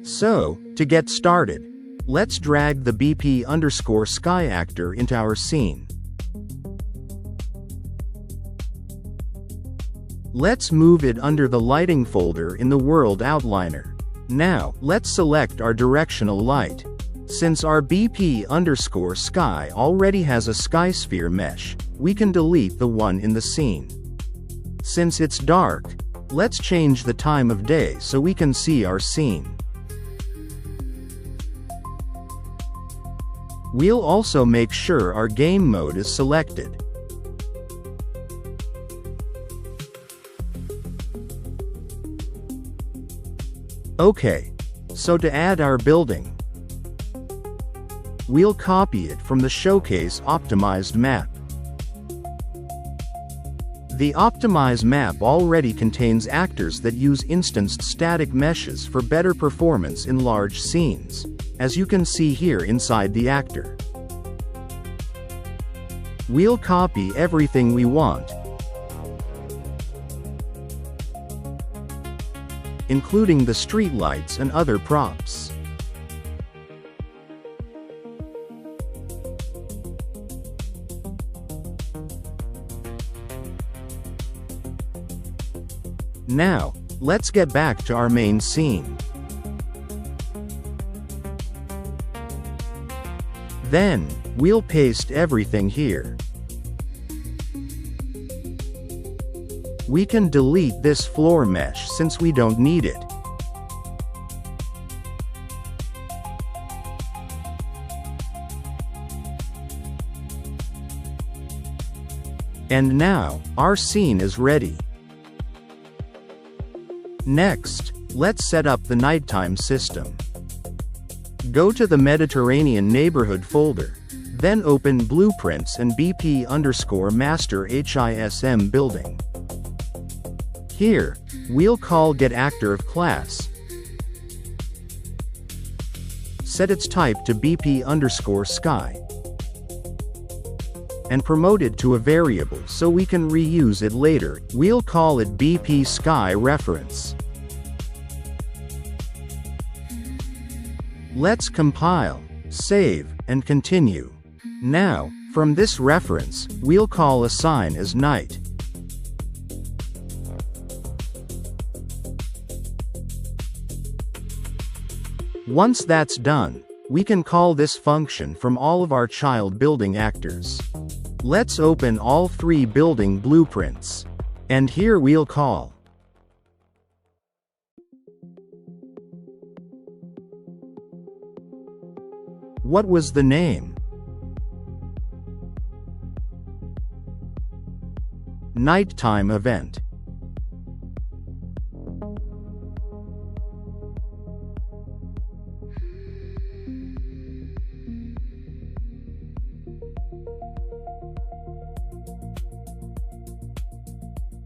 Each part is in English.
So, to get started, let's drag the BP_sky actor into our scene. Let's move it under the lighting folder in the world outliner. Now, let's select our directional light. Since our BP_sky already has a sky sphere mesh, we can delete the one in the scene. Since it's dark, let's change the time of day so we can see our scene. We'll also make sure our game mode is selected. Okay, so to add our building, we'll copy it from the Showcase Optimized map. The optimized map already contains actors that use instanced static meshes for better performance in large scenes, as you can see here inside the actor. We'll copy everything we want, including the streetlights and other props. Now, let's get back to our main scene. Then, we'll paste everything here. We can delete this floor mesh since we don't need it. And now, our scene is ready. Next, let's set up the nighttime system. Go to the Mediterranean neighborhood folder, then open Blueprints and BP_master HISM building. Here, we'll call getActorOfClass. Set its type to BP_sky. And promote it to a variable so we can reuse it later. We'll call it BP Sky Reference. Let's compile, save, and continue. Now, from this reference, we'll call assign as night. Once that's done, we can call this function from all of our child building actors. Let's open all 3 building blueprints. And here we'll call what was the name? Nighttime event.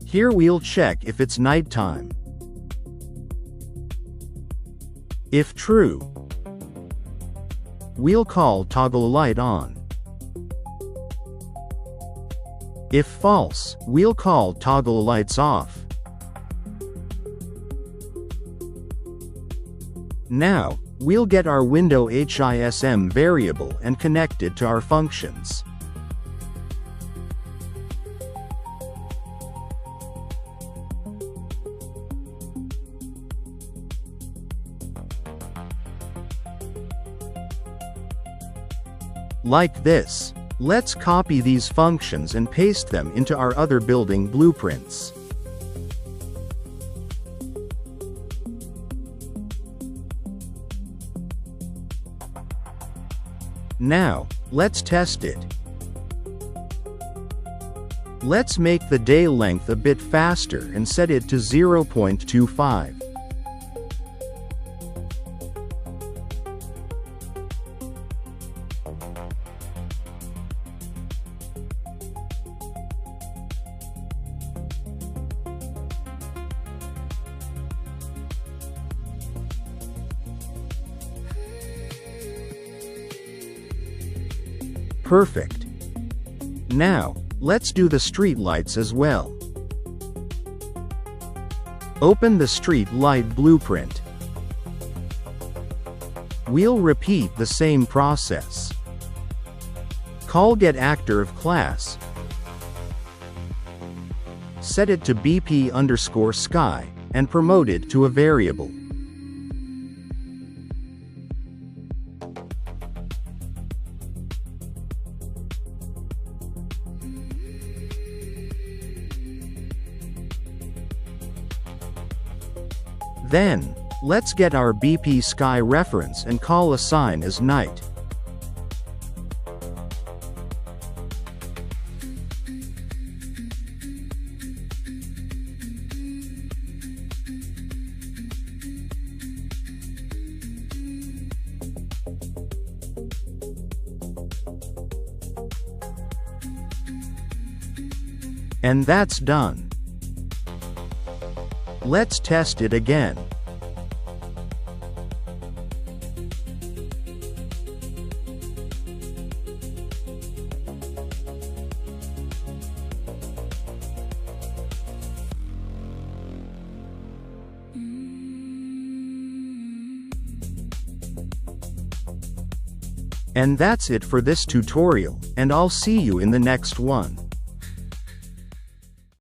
Here we'll check if it's nighttime. If true, we'll call toggle light on. If false, we'll call toggle lights off. Now, we'll get our window HISM variable and connect it to our functions. Like this. Let's copy these functions and paste them into our other building blueprints. Now, let's test it. Let's make the day length a bit faster and set it to 0.25. Perfect. Now, let's do the street lights as well. Open the street light blueprint. We'll repeat the same process. Call getActor of class. Set it to BP_sky, and promote it to a variable. Then, let's get our BP sky reference and call assign as night. And that's done. Let's test it again. And that's it for this tutorial, and I'll see you in the next one.